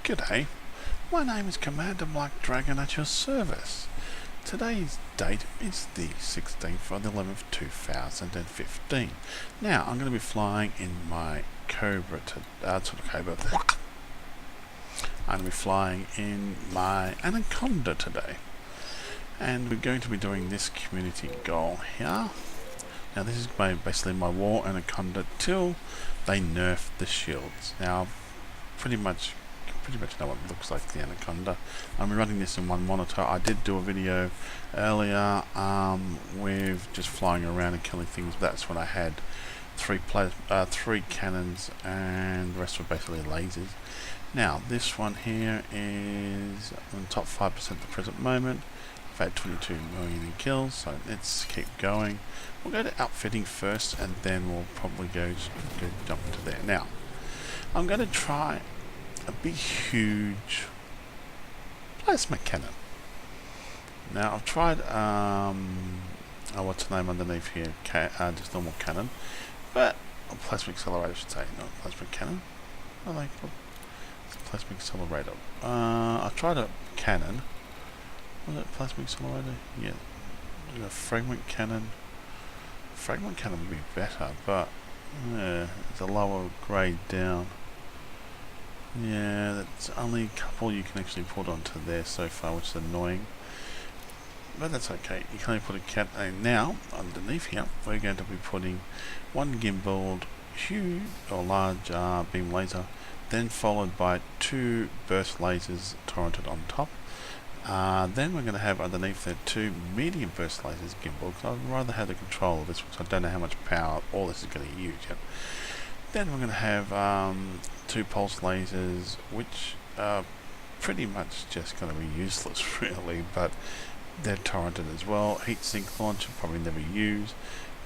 G'day, my name is Commander Black Dragon at your service. Today's date is the 16th of the 11th, 2015. Now, I'm going to be flying in my Cobra, I'm going to be flying in my Anaconda today. And we're going to be doing this community goal here. Now, this is basically my war Anaconda till they nerf the shields. Now, pretty much know what it looks like, the Anaconda. I'm running this in one monitor. I did do a video earlier with just flying around and killing things. That's when I had three cannons and the rest were basically lasers. Now this one here is on top 5% at the present moment. I've had 22 million in kills, so let's keep going. We'll go to outfitting first and then we'll probably go jump into there. Now I'm going to try a big huge plasma cannon. Now I've tried what's the name underneath here, just normal cannon, but a plasma accelerator I should say, not plasma cannon. I like plasma accelerator. I tried a cannon. Was it plasma accelerator? Yeah. A fragment cannon. Fragment cannon would be better, but it's a lower grade down. Yeah, that's only a couple you can actually put onto there so far, which is annoying. But that's okay. You can only put a cat. And now, underneath here, we're going to be putting one gimbaled, huge or large beam laser, then followed by two burst lasers torrented on top. Then we're going to have underneath there two medium burst lasers gimbal, because I'd rather have the control of this, because I don't know how much power all this is going to use yet. Then we're going to have two pulse lasers, which are pretty much just going to be useless really, but they're torrented as well. Heatsink launcher, probably never use.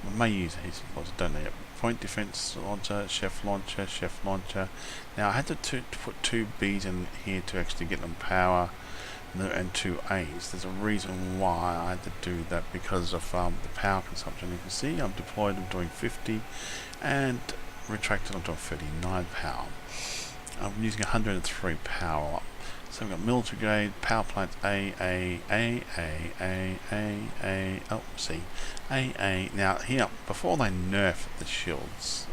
I may use a heatsink launcher, don't know yet. Point defense launcher, chef launcher. Now I had to put two B's in here to actually get them power, and two A's. There's a reason why I had to do that, because of the power consumption. You can see I'm deployed, I'm doing 50 and retracted onto a 39 power. I'm using 103 power up. So we've got military grade, power plants A. Oh, C. A. Now here, before they nerf the shields,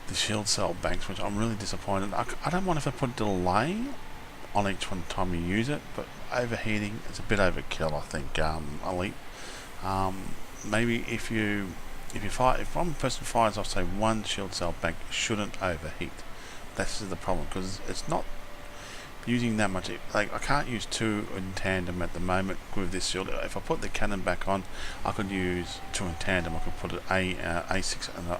the shield cell banks, which I'm really disappointed. I don't mind if I put delay on each one time you use it, but overheating is a bit overkill, I think. Elite. Maybe if one person fires off, say, one shield cell bank, it shouldn't overheat. That's the problem, because it's not using that much. Like, I can't use two in tandem at the moment with this shield. If I put the cannon back on, I could use two in tandem. I could put an A6 and a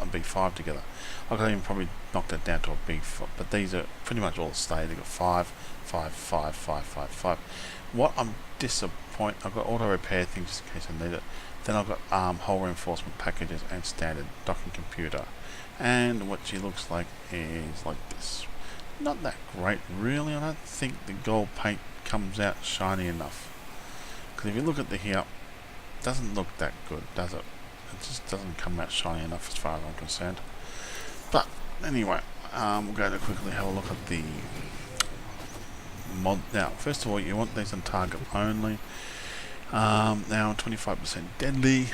B5 together. I could even probably knock that down to a B4. But these are pretty much all stay. They've got 5, 5, 5, 5, 5, 5. What I'm disappointed, I've got auto repair things just in case I need it. Then I've got hull reinforcement packages and standard docking computer. And what she looks like is like this. Not that great really. I don't think the gold paint comes out shiny enough. Because if you look at the here, it doesn't look that good, does it? It just doesn't come out shiny enough as far as I'm concerned. But anyway, we'll go to quickly have a look at the mod. Now, first of all, you want these on target only. Now 25% deadly.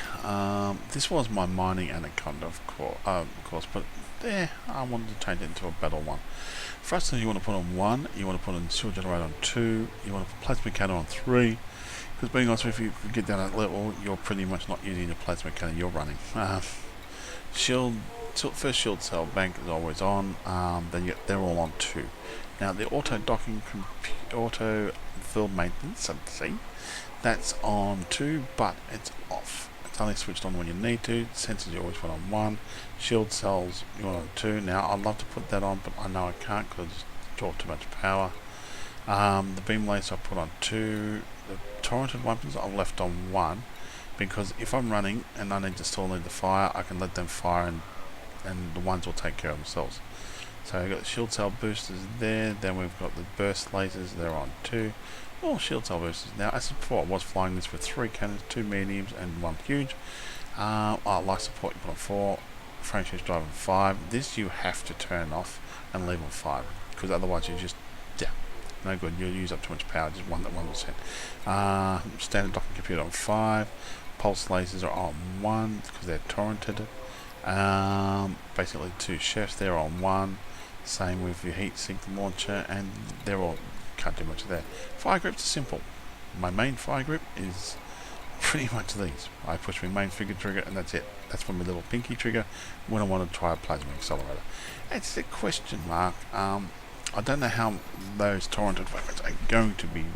This was my mining Anaconda, of course, but I wanted to change it into a battle one. Thrusters you want to put on 1, you want to put on shield generator on 2, you want to put plasma cannon on 3. Because being honest, if you get down that level, you're pretty much not using the plasma cannon, you're running. First shield cell bank is always on. Then they're all on 2. Now the auto docking, auto field maintenance, see, that's on 2, but it's off. It's only switched on when you need to. Sensors you always put on 1. Shield cells you want on 2. Now I'd love to put that on, but I know I can't because it's draw too much power. The beam laser I put on 2. The torrented weapons I've left on 1, because if I'm running and I need to still need the fire, I can let them fire and the ones will take care of themselves. So we've got the shield cell boosters there. Then we've got the burst lasers. They're on 2. All shield cell boosters. Now, as before, I was flying this with 3 cannons, 2 mediums, and 1 huge. Life support you put on 4. Frame shift drive on 5. This you have to turn off and leave on 5. because otherwise you just, yeah, no good. You'll use up too much power, just 1%. Standard docking computer on 5. Pulse lasers are on 1 because they're torrented. Basically 2 chefs there on 1. Same with your heatsink launcher, and they're all, can't do much there. Fire grips are simple. My main fire grip is pretty much these. I push my main finger trigger and that's it. That's for my little pinky trigger when I want to try a plasma accelerator. It's a question mark. I don't know how those torrented weapons are going to be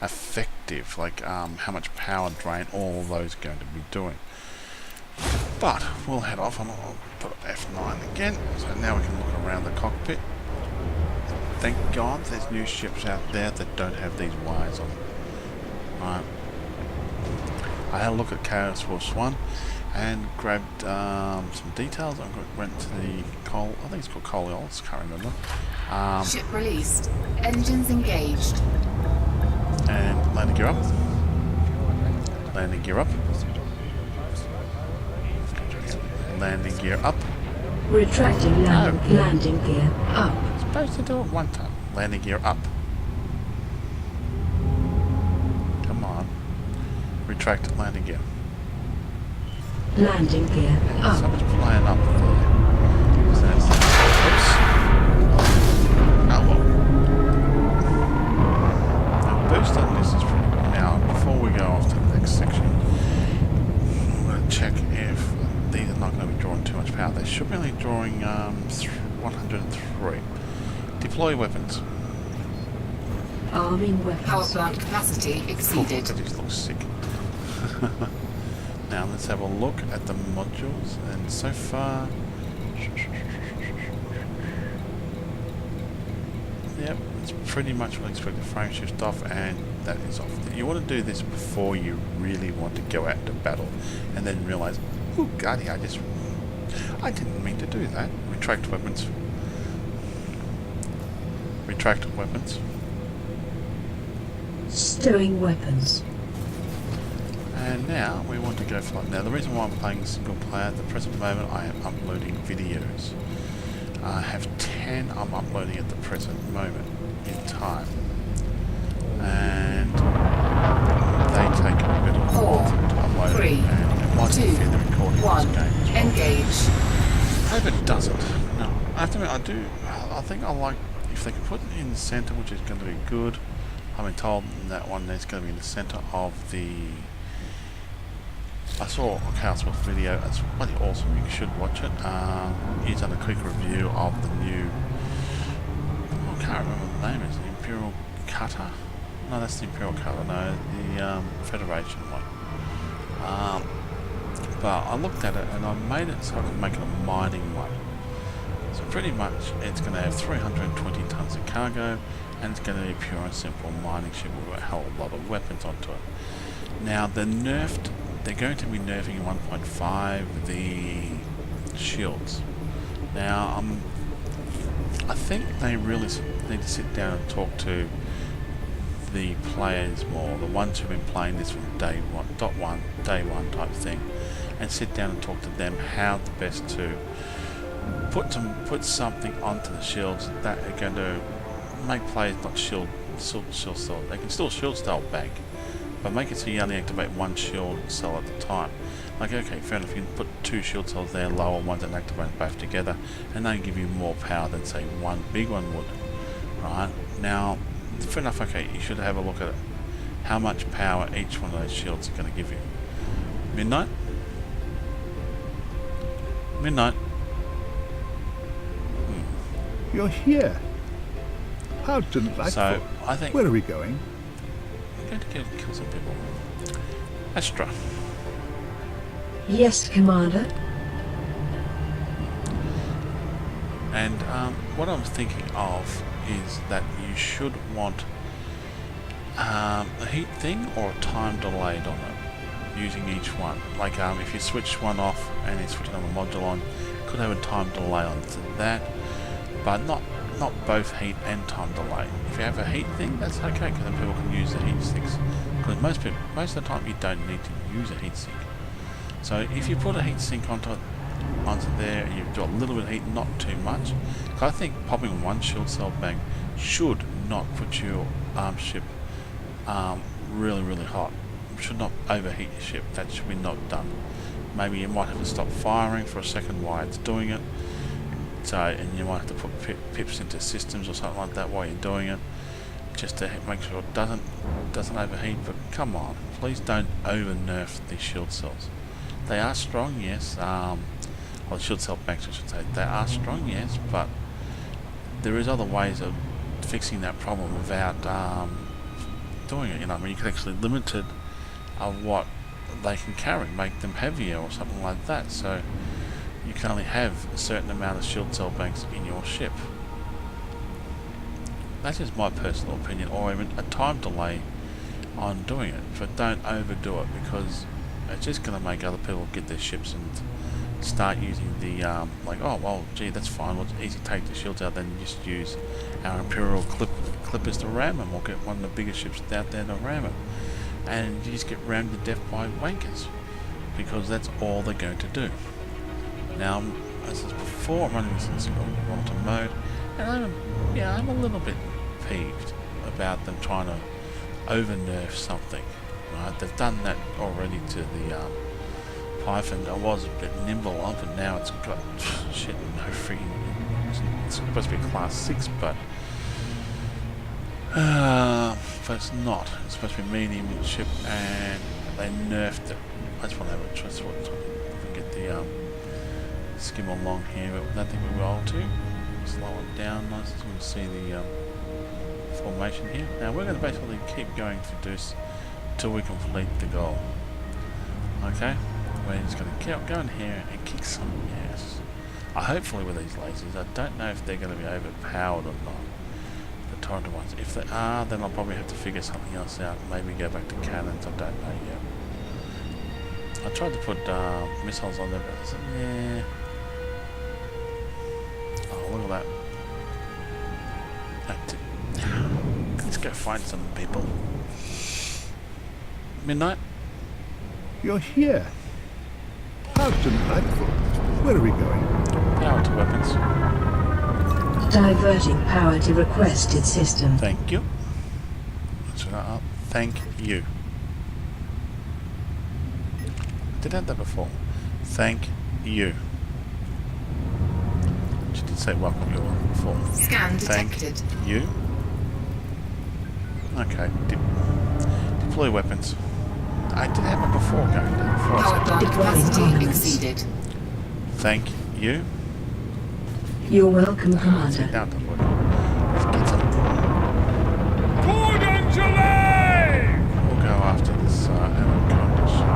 effective, like how much power drain all those are going to be doing. But we'll head off and I'll put up F9 again, so now we can look around the cockpit. Thank God there's new ships out there that don't have these wires on them. Right. I had a look at Chaos Force 1 and grabbed some details. I went to the Col, I think it's called Coliols, can't remember. Ship released. Engines engaged. And landing gear up. Landing gear up. Landing gear up. Retracting landing gear up. I'm supposed to do it one time. Landing gear up. Come on. Retract landing gear. Landing gear up. So much flying up there. So that's, oops. Oh well. The boost on this is pretty good. Now, before we go off to the next section, I'm going to check if these are not going to be drawing too much power. They should be only drawing 103. Deploy weapons. Arming weapons. Power plant capacity exceeded. That just looks sick. Now let's have a look at the modules, and so far, yep, it's pretty much what I expected. Frame shift off, and that is off. You want to do this before you really want to go out into battle, and then realize, oh god, I didn't mean to do that. Retract weapons. Retract weapons. Stowing weapons. And now we want to go for it. Now the reason why I'm playing single player at the present moment, I am uploading videos. I have 10 I'm uploading at the present moment in time. And they take a bit of time to upload. 3, and it might 2, interfere the recording 1, of this game as well. engage. I hope it doesn't. No, I have to admit, I think I like, if they can put it in the center, which is going to be good. I've been told that one is going to be in the center of the... I saw a Chaos Force video, it's bloody awesome, you should watch it. He's done a quick review of the new, I can't remember what the name is, the Imperial Cutter? No, that's the Imperial Cutter, no, the Federation one. But I looked at it and I made it so I could make it a mining one. So pretty much it's going to have 320 tons of cargo, and it's going to be a pure and simple mining ship with a hell of a lot of weapons onto it. Now they're going to be nerfing in 1.5 the shields. Now I think they really need to sit down and talk to the players more, the ones who've been playing this from day one type thing, and sit down and talk to them how the best to put something onto the shields that are going to make players not shield cell. They can still shield style back, but make it so you only activate one shield cell at a time. Like, okay, fair enough, you can put 2 shield cells there, lower ones, and activate both together, and they give you more power than, say, one big one would. Right? Now, fair enough, okay, you should have a look at it. How much power each one of those shields are going to give you. Midnight? Midnight. You're here. How delightful. So, I think... Where are we going? I'm going to kill some people. Astra. Yes, Commander. And what I'm thinking of is that you should want a heat thing or a time delayed on it, using each one. Like if you switch one off and you switch another module on, could have a time delay on that, but not both heat and time delay. If you have a heat thing, that's okay, because then people can use the heat sinks. Because most of the time you don't need to use a heat sink. So if you put a heat sink onto it, onto there, and you do a little bit of heat, not too much. I think popping one shield cell bank should not put your ship really hot. It should not overheat your ship. That should be not done. Maybe you might have to stop firing for a second while it's doing it. So, and you might have to put pips into systems or something like that while you're doing it, just to make sure it doesn't overheat. But come on, please don't over nerf these shield cells. They are strong, yes. Well, the shield cell banks, I should say, they are strong, yes, but there is other ways of fixing that problem without doing it. You know, I mean, you can actually limit it of what they can carry, make them heavier or something like that. So you can only have a certain amount of shield cell banks in your ship. That's just my personal opinion, or even a time delay on doing it. But don't overdo it, because it's just going to make other people get their ships and start using the like, oh well, gee, that's fine, well, it's easy to take the shields out, then just use our Imperial clippers to ram them, or get one of the bigger ships out there to ram them, and you just get rammed to death by wankers, because that's all they're going to do. Now, as I said before, I'm running this in single monitor mode, and I'm a little bit peeved about them trying to over nerf something. Right? They've done that already to the Python. I was a bit nimble on, but now it's got shit, no freaking. It's supposed to be class 6, but it's not. It's supposed to be medium ship, and they nerfed it. I just want to have a try. If we can get the skim along here, but I think we will too. Slow it down nice, so we can see the formation here. Now we're going to basically keep going to this till we complete the goal. Okay, we're just going to keep going here and kick some ass. Hopefully with these lasers, I don't know if they're going to be overpowered or not, the torrent ones. If they are, then I'll probably have to figure something else out, maybe go back to cannons, I don't know yet. I tried to put missiles on there, but I said, yeah. Oh, look at that. Let's go find some people. Midnight? You're here. How delightful. Where are we going? Power to weapons. Diverting power to requested system. Thank you. Let's turn that up. Thank you. I did have that before. Thank you. She did say welcome you all before. Scan Thank detected. you. Okay. Deploy weapons. I did have it before going down. Power plant capacity exceeded. Thank you. You're welcome, Sit Commander. down, don't worry. Let's get some. Cordon Gelay! We'll go after this Anaconda ship.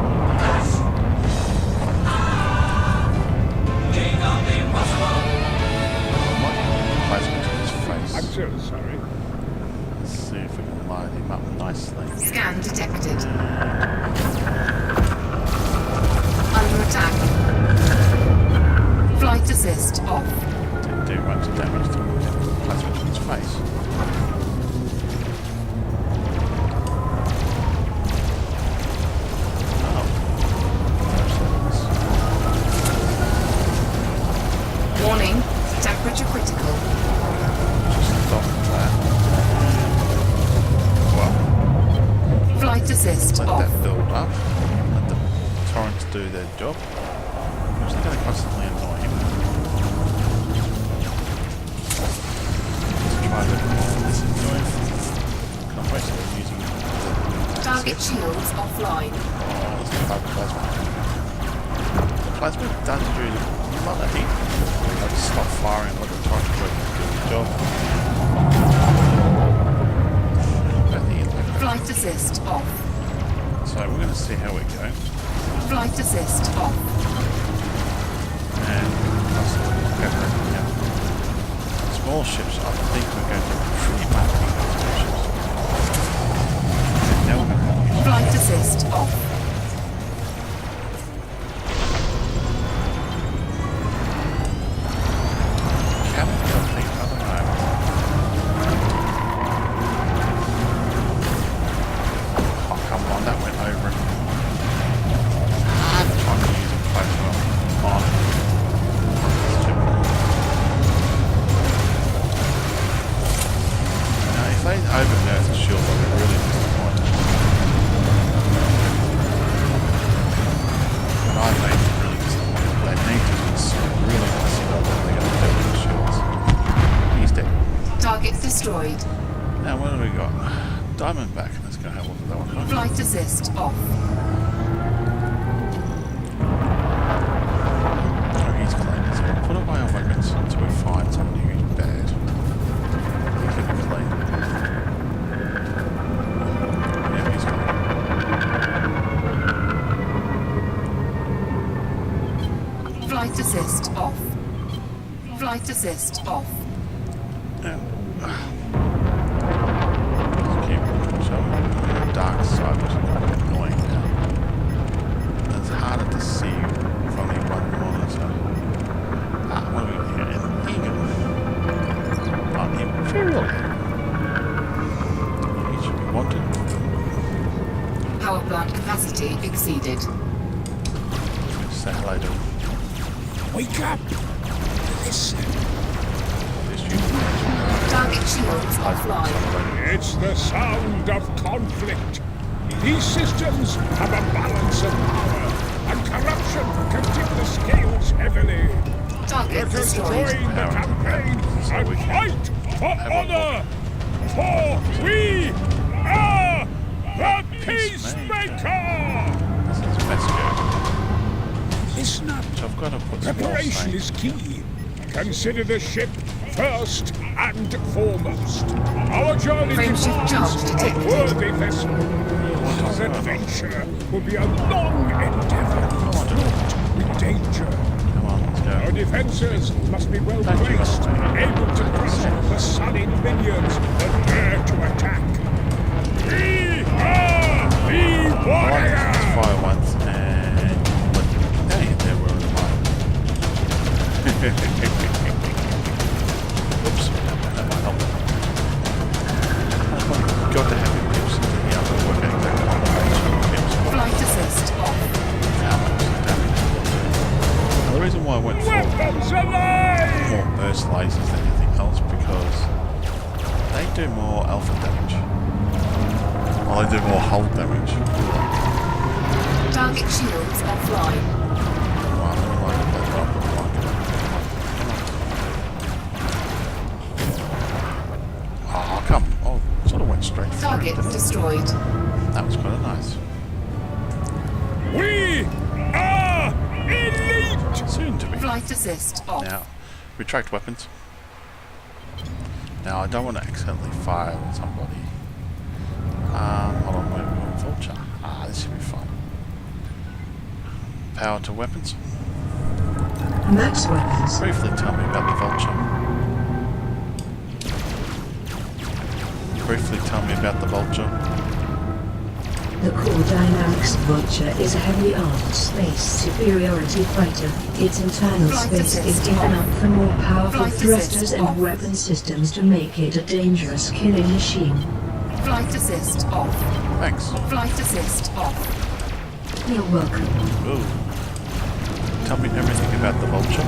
Plasma to his face. I'm so sorry. Let's see if we can line him up nicely. Scan detected. Under attack. Flight assist off. Didn't do much damage to him. Plasma to his face. Warning. Temperature critical. Just stop that. Well, Flight assist let off. that build up. Let the torrents do their job. Which they're going to constantly annoy him. Let's try that. This is doing. I'm basically using Target shields offline. Oh, let's try plasma. The plasma does do a lot of heat. I'll just stop firing, let the torrent do the job. At the impact. Flight assist off. So we're going to see how we go. Flight assist off. And I'll see what we've got right now. Small ships, I think we're going to pretty much be those two ships. And now we're going to have to Flight assist off. cannon, I think, I don't know. Oh, come on, that went over. I'm trying to use a plasma on destroyed. Now what do we got? Diamondback. Let's go have a look at that one. Flight assist off. Oh, he's clean. So we'll put away our weapons until we find somebody who's bad. He can be clean. Yeah, he's clean. Flight assist off. Flight assist off. Yeah. Dark side, which is quite annoying now. It's harder to see from the one monitor. What do we got here? An eagle. Imperial. He should be wanted. Power plant capacity exceeded. Say hello to him. Wake up! Listen. Target shields offline. It's the sound of conflict. These systems have a balance of power, and corruption can tip the scales heavily. Target Let us destroyed. join the campaign So and we can fight for have a honor. For we are the Peacemaker. Peacemaker! This is Mesco. Listen up. So I've got to put some more Preparation saint. is key. Consider the ship first and foremost. Our journey Frameshift charge demands a detected. worthy vessel. Our adventure will be a long endeavor, fraught with danger. Come on, let's Our go. defenses must be well Thank you, placed, Wilfred. able to crush the sullied minions that dare to attack. We are the Let's warrior! fire once and look. Hey, there we're on the line. Oops, that might help. Got to have your pips into here. I'm going to work out exactly what the pips are. Flight assist off. How much damage. Now, the reason why I went for Weapons alive! more burst lasers than anything else because they do more alpha damage. Well, they do more hull damage. Target shields offline. Well, I don't like it, but I don't like it. Oh, come. Oh, sort of went straight through. Target didn't it? destroyed. That was kind of nice. We are elite! Soon to be. Flight assist off. Now, retract weapons. Now, I don't want to accidentally fire on somebody. Hold on, wait, we've got Vulture. This should be fun. Power to weapons. Max weapons. Briefly tell me about the Vulture. Briefly tell me about the Vulture. The core Dynamics Vulture is a heavily armed space superiority fighter. Its internal Flight space is assist given off. up for more powerful Flight thrusters assist and off. weapon systems to make it a dangerous killing machine. Flight assist off. Thanks. Flight assist off. You're welcome. Ooh. Tell me everything about the Vulture.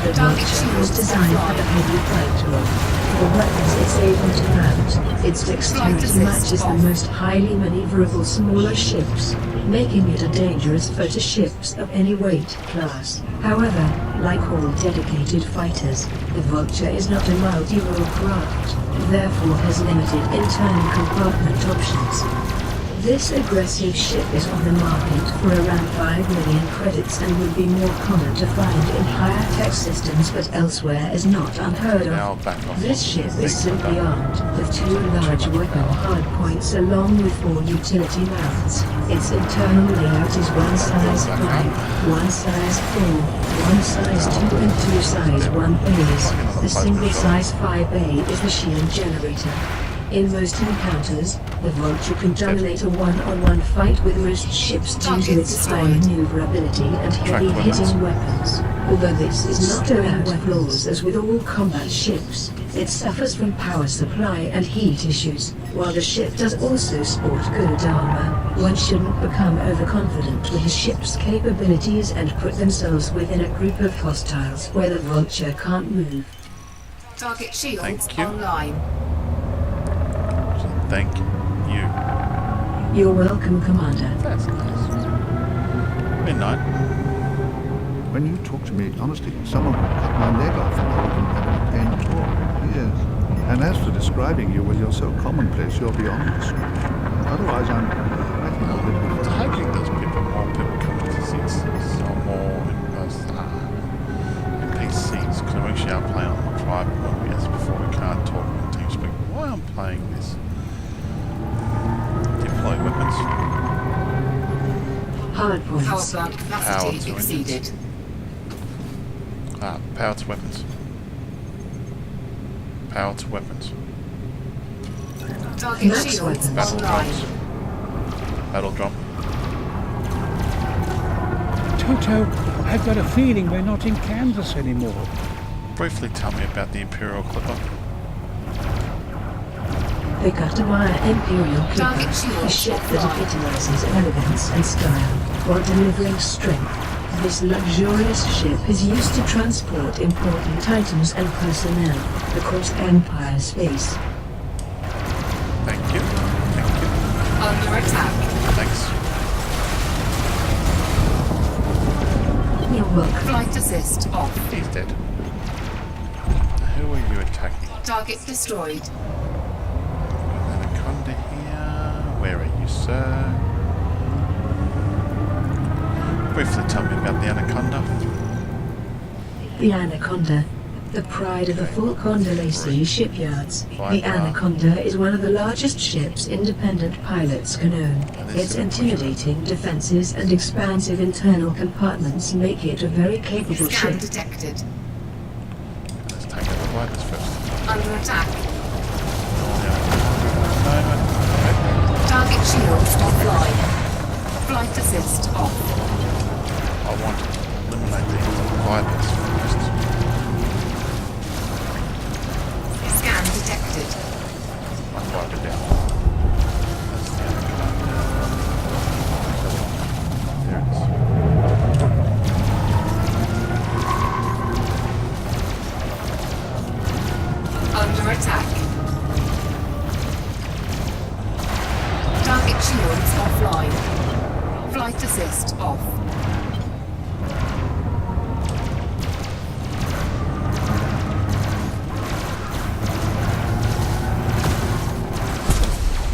The Vulture was designed for the heavy fight role. For the weapons it's able to mount, its dexterity matches the most highly maneuverable smaller ships, making it a dangerous foe to ships of any weight class. However, like all dedicated fighters, the Vulture is not a multi-role craft, therefore has limited internal compartment options. This aggressive ship is on the market for around 5 million credits and would be more common to find in higher tech systems but elsewhere is not unheard Now of. back off. This ship is simply armed with 2 large weapon hardpoints along with 4 utility mounts. Its internal layout is 1 size 5, 1 size 4, 1 size 2 and 2 size 1As. The single size 5A is the shield generator. In most encounters, the Vulture can dominate a one-on-one fight with most ships due to its high maneuverability and heavy hitting weapons. Although this is not without flaws as with all combat ships, it suffers from power supply and heat issues. While the ship does also sport good armor, one shouldn't become overconfident with the ship's capabilities and put themselves within a group of hostiles where the Vulture can't move. Target shields Thank you. online. Thank you. You're welcome, Commander. That's nice. Midnight. When you talk to me, honestly, someone would cut my leg off and I wouldn't have any pain at all. Yes. And as for describing you, well, you're so commonplace, you're beyond description. Otherwise, I think a little bit I'm hoping there's more people coming to see us, or more NPCs, because we actually are playing on the private one, as before we can't talk on TeamSpeak. Why I'm playing this? Deploy weapons. Hard Power points. plant capacity exceeded. Power to weapons. Power to weapons. Target Max shields weapons. Battle online. drums. Battle drum. Toto, I've got a feeling we're not in Kansas anymore. Briefly tell me about the Imperial Clipper. The Guttawire Imperial Target Clipper, shield a ship that offline. epitomizes elegance and style while delivering strength. This luxurious ship is used to transport important items and personnel across Empire space. Thank you. Thank you. Under attack. Thanks. You're welcome. Flight assist off. He's dead. Who are you attacking? Target destroyed. Anaconda here. Where are you, sir? Briefly tell me about the Anaconda. The Anaconda, the pride of the full Condorcet shipyards. The Anaconda is one of the largest ships independent pilots can own. Its intimidating defenses and expansive internal compartments make it a very capable Scan ship. detected. Let's take out the fighters first. Under attack. Moment. Target shields offline. Flight assist off. I want to eliminate the fighters first. Scan detected. I'll wipe it down. That's the Anaconda. There it is. Under attack. Target shields offline. Flight assist off.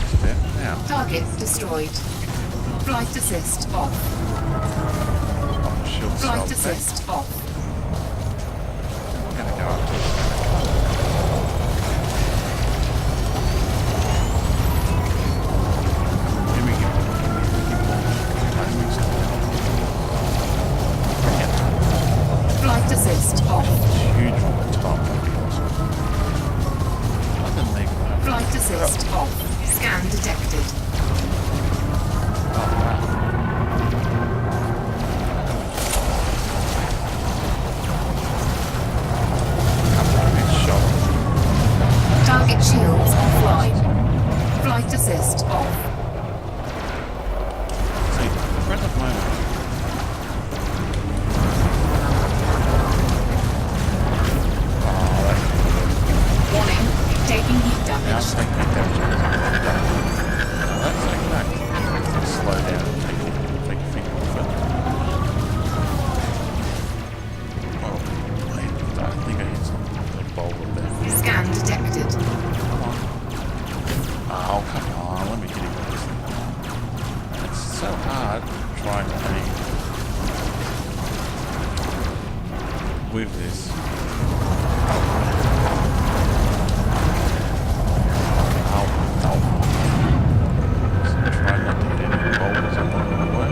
It's there now. Target destroyed. Flight assist off. Shield Flight cell back. assist off. I'm gonna go up to this. Give me timing stuff. Flight assist off. Huge on the top. That'd be awesome. Underneath that. Flight assist off. Scan detected. Oh, wow. Target shields offline. Flight assist off. See, the present moment. Warning. Taking heat Now damage. take that damage. Now that's like that. Slow down and take your finger off it. Oh, I think I hit something like boulder there. Scan detected. Come on. Oh, come on. Let me get it with this thing. It's so hard trying to aim with this. Ow, ow. Just try not to hit any boulders along the way.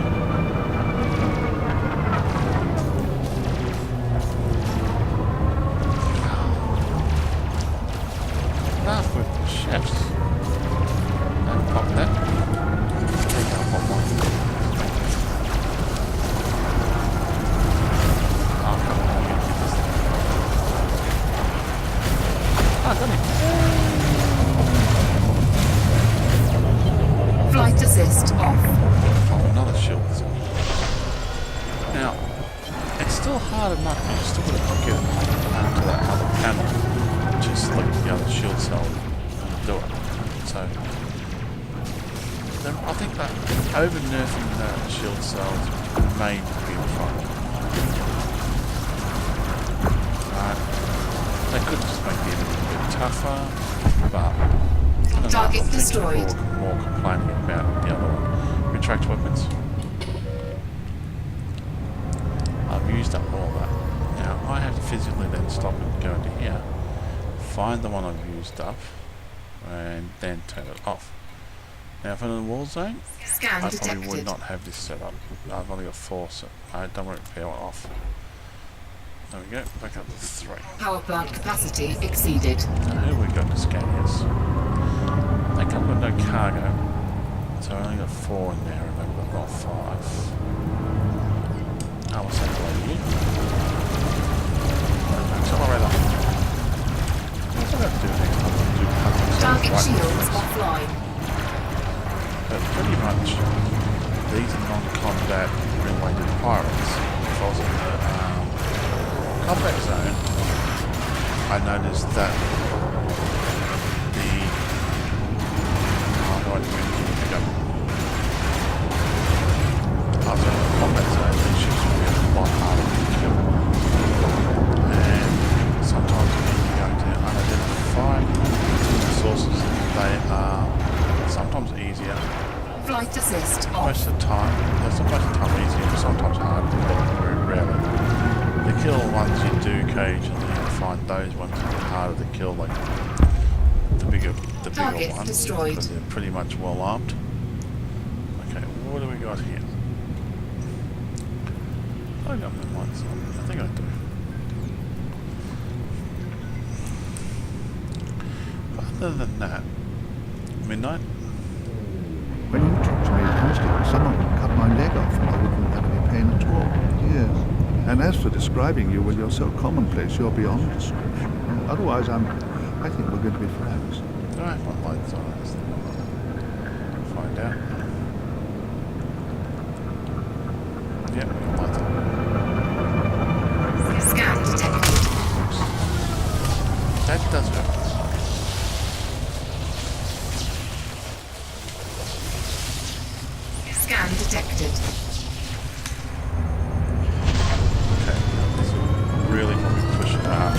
Enough with the chefs. And pop that. Take out one more. Oh, come on. You get this thing. Ah, got it. Flight assist off. Oh, another shield. Now, it's still hard enough. You still got to get to that other panel. Just select the other shield cell and do it. So, then I think that over nerfing the shield cells may be a problem. tougher, but Target destroyed. People were more complaining about the other one. Retract weapons. I've used up all that. Now I have to physically then stop and go into here, find the one I've used up, and then turn it off. Now if I'm in a wall zone, Scan I probably would detected. not have this set up. I've only got 4, so I don't want to power off. There we go, back up to 3. Power plant capacity exceeded. Now who have we got to scan? Yes. They come with no cargo, so I only got 4 in there, and I've got 5. Oh, what's that lady? Accelerator. What's that do next time? Do custom Target right shields now. offline. But pretty much, these are non-combat related pirates. If I was in the combat zone, I noticed that the I was in the combat zone, these ships would be a lot harder to kill. And sometimes when you go to unidentified sources, they are sometimes easier. Flight assist off. Most of the time, most of the time easier, but sometimes hard, but very rarely. The kill ones you do occasionally, you find those ones a bit harder to kill, like the bigger Target ones, destroyed. because they're pretty much well armed. Okay, what do we got here? I got them ones. I think I do. But other than that, midnight. When you talk to me constantly, someone would cut my leg off and I wouldn't have any pain at all. Yes. And as for describing you, well, you're so commonplace, you're beyond description. Otherwise, I think we're going to be friends. Do I have my lights on? This thing? Find out. Yeah, lights on. Scan detected. Oops. That does hurt. Scan detected. Okay, this will really probably push it out.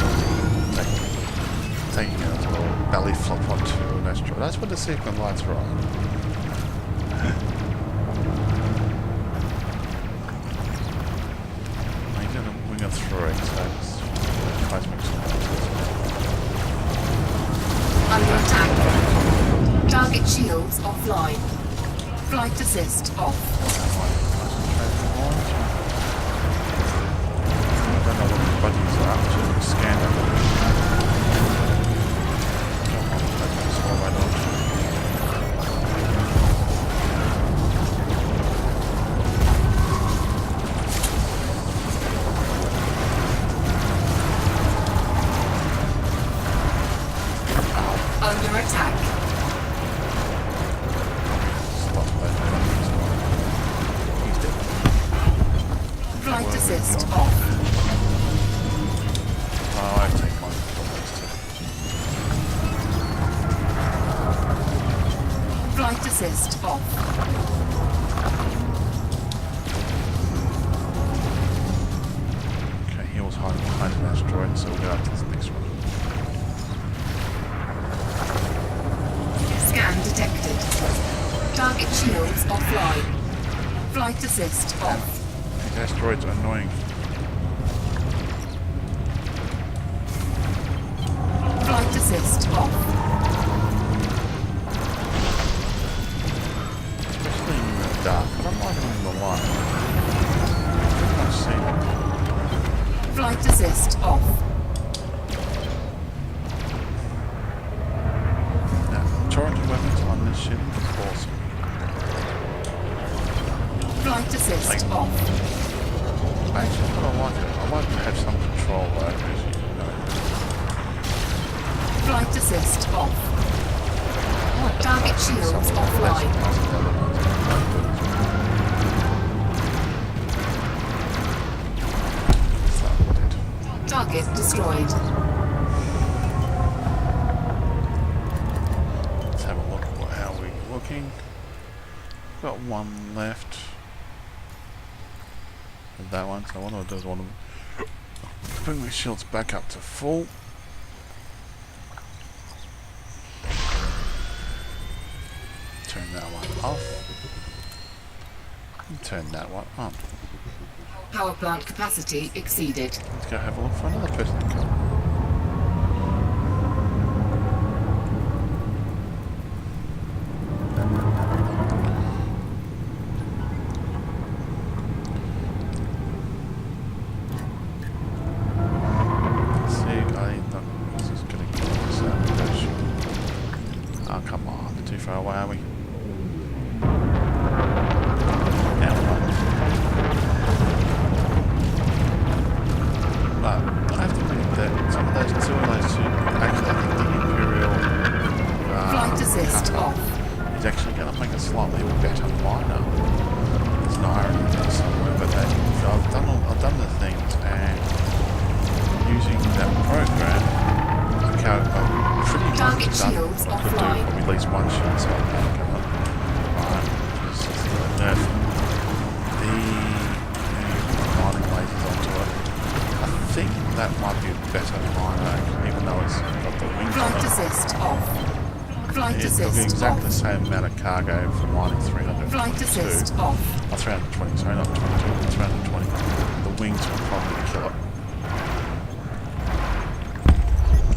Taking a little belly flop onto an asteroid. I just want to see if my lights are on. I'm going to wing a 3, so it's try to make some Under attack. Target shields offline. Flight assist off. I don't know what these buttons are. I'm just scan them. Under attack. Stop that. He's dead. Flight assist off. Oh, I take mine from this too. Flight assist off. Okay, he was hiding behind an asteroid, so we'll go after this next one. Scan detected. Target shields offline. Flight assist off. These asteroids are annoying. Flight assist off. Especially in the dark. I don't like them in the light. I can't see them. Flight assist off. Now, charging weapons on this ship is awesome. Flight assist off. Actually, I like it. I like to have some control over it, as you know. Flight assist off. Target shields offline. Target destroyed. Let's have a look at how we're looking. Got one left. And that one, so what I do is I want to bring my shields back up to full. turn that one on. Power plant capacity exceeded. Let's go have a look for another person to come. Let's see, this is going to get this out. Oh, come on, too far away, are we? But I have to admit that some of those two, actually I think the Imperial Flight assist off. is actually going to make a slightly better liner. There's an irony there somewhere, but so I've done the things, and using that program, I pretty much Target done. shields I could do offline. at least one shot, so Alright, just nerf the lining lasers onto it. I think that might be a better liner, even though it's got the wings on Flight it. assist off. Flight It'll be assist exactly off. the same amount of cargo for lining 322. Flight assist off. Oh, 320, sorry, not 22, 320. The wings will probably kill it.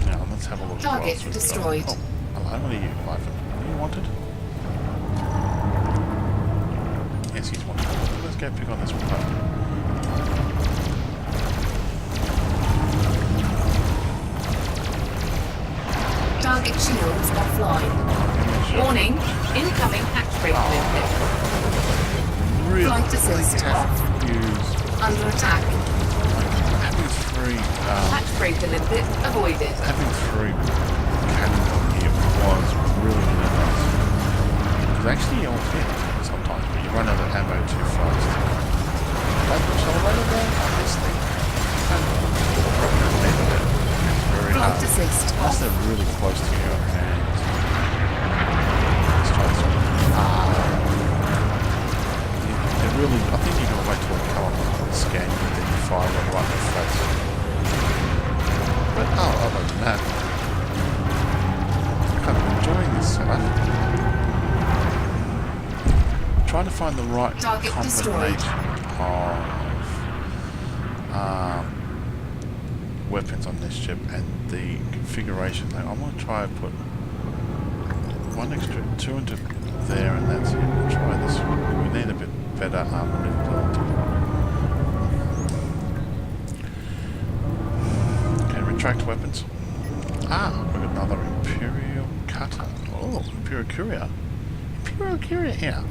Now, let's have a look. Target what else we've got. destroyed. Oh, hello, what are you, Wilfred? Are you wanted? Yes, he's wanted. Let's go pick on this one. Target shields offline. Warning, incoming hatch break limpet. Really, Flight assist have off. to use Under attack. having three, Hatch break limpet avoided. having three cannons on here was really nice. Because actually you'll fit sometimes, but you run out of ammo too fast. That accelerator there on this thing, very Flight hard. assist Unless off. they're really close to your hands. Let's try this one. They're really, I think you're going to wait till they come up and scan you, and then you fire them right in the face. But other than that, I'm kind of enjoying this setup. Trying to find the right Target destroyed. combination of weapons on this ship and the configuration. Like, I'm going to try and put one extra, two into there, and that's it. We'll try this one. We need a bit better maneuverability. Okay, retract weapons. We've got another Imperial Cutter. Oh, Imperial Courier. Imperial Courier here.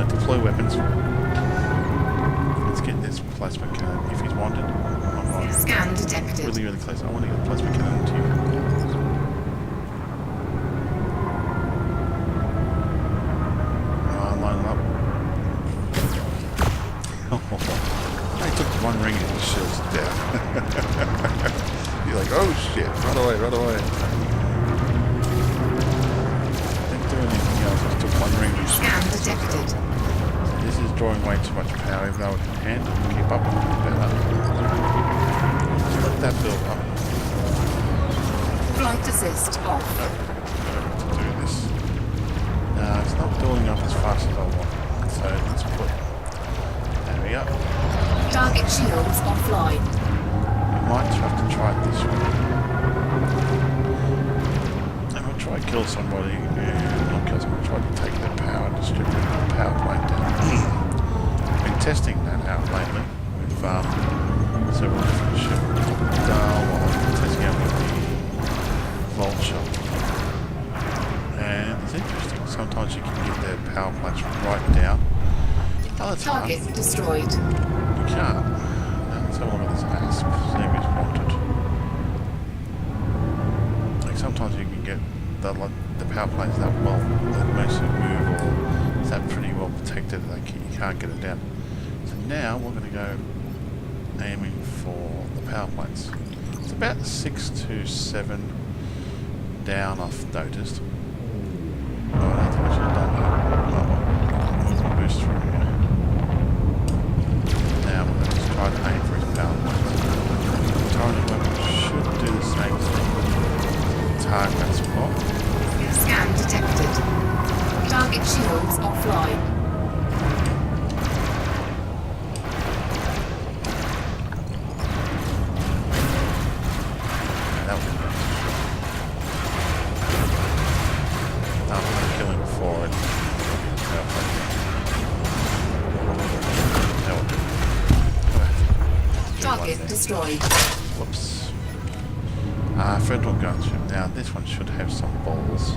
Deploy weapons. Let's get this plasma cannon if he's wanted. I'm Scan detected. really, really close. I want to get a plasma cannon to you. Line up. I took one ring and the shield's down. You're like, oh shit, run away, run away. Didn't do anything else, I just took one ring and Scan detected. This is drawing way too much power, even though it can handle and keep up with it better. Just let that build up. Flight assist off. To do this. No, it's not building up as fast as I want. So let's put. There we go. Target shields offline. We might have to try it this way. I'm going to try to kill somebody, not kill somebody, try to take their power, distribute the power plant down. I've been testing that out lately with several different ships. While I've been testing out with the Vulture. And it's interesting, sometimes you can get their power plants right down. Other Target times destroyed. you can't. Let's have a look at this asp, see if it's wanted. Like sometimes you can get the power planes that well, that mostly move, or it's that pretty well protected that you can't get it down. So now we're going to go aiming for the power planes. It's about 6 to 7 down, I've noticed. Oh, I don't think I should have done that. We'll boost through here. Now we're going to just try to aim for his power points. The target weapon should do the same thing. Target that spot. Scan detected. Target shields offline. destroyed. Whoops. Federal gunship. Now this one should have some balls.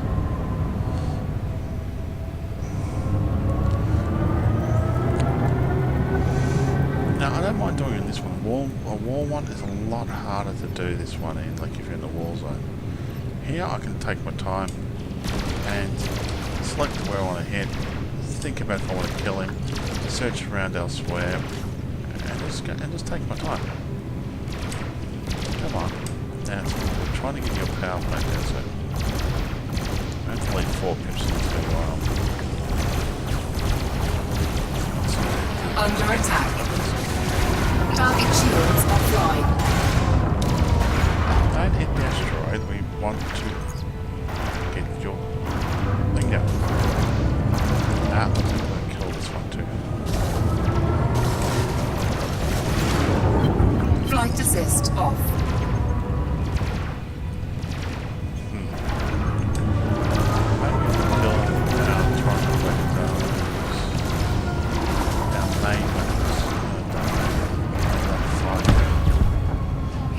Now I don't mind doing it in this one. A wall one is a lot harder to do this one in, like if you're in the war zone. Here I can take my time and select where I want to hit, think about if I want to kill him, search around elsewhere, and just take my time. Come on. Now I'm trying to get your power plant there, so hopefully 4 pips into a while. Under attack. Target shields offline. Don't hit the asteroid, we want to get your thing out. I'm going to kill this one too. Flight assist off.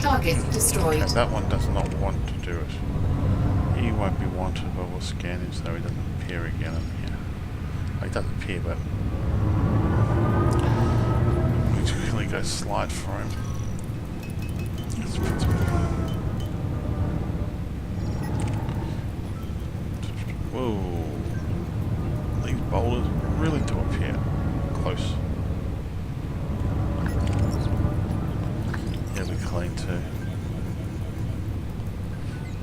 Target destroyed. Yeah, that one does not want to do it. He won't be wanted, but we'll scan him so he doesn't appear again in here. Well, he does appear, but we should really go slide for him. Let's put him. Whoa. These boulders really do appear close. Yeah, we're clean too.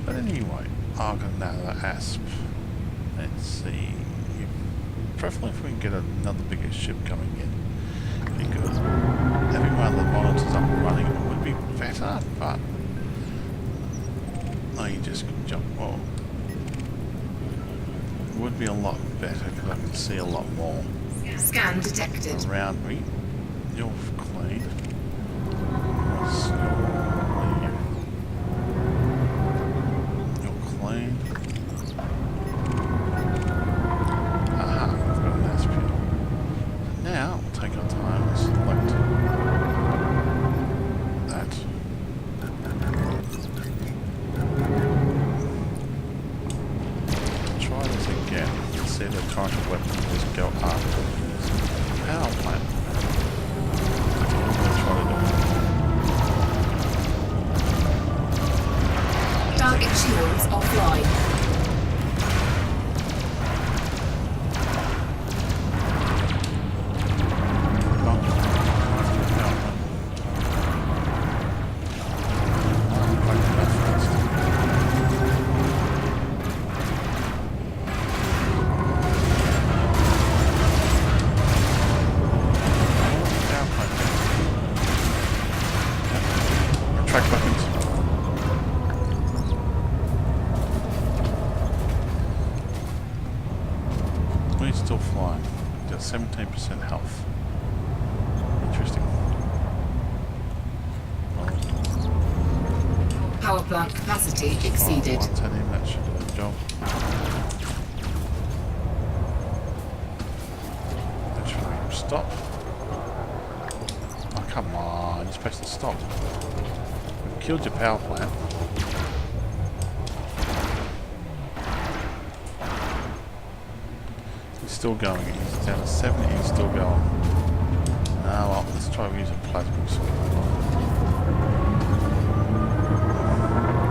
But anyway, I've got another asp. Let's see. Preferably if we can get another bigger ship coming in. Because having one of the monitors up and running would be better, but no, you just jump. Oh, it would be a lot better because I can see a lot more Scan detected. around me. You're clean. You're clean. Aha, we've got an asp here. Now we'll take our time and select that. Try this again. Let's see the current weapon just go up. Power plant. That's what I'm going to try to do. Target shields offline. Track buttons. We're still flying. We've got 17% health. Interesting. Power plant capacity exceeded. That should do the job. Actually, stop. Oh, come on. You're supposed to stop. We've killed your power plant. He's still going. He's down to 70. He's still going. Ah, well, let's try to use a plasma sword.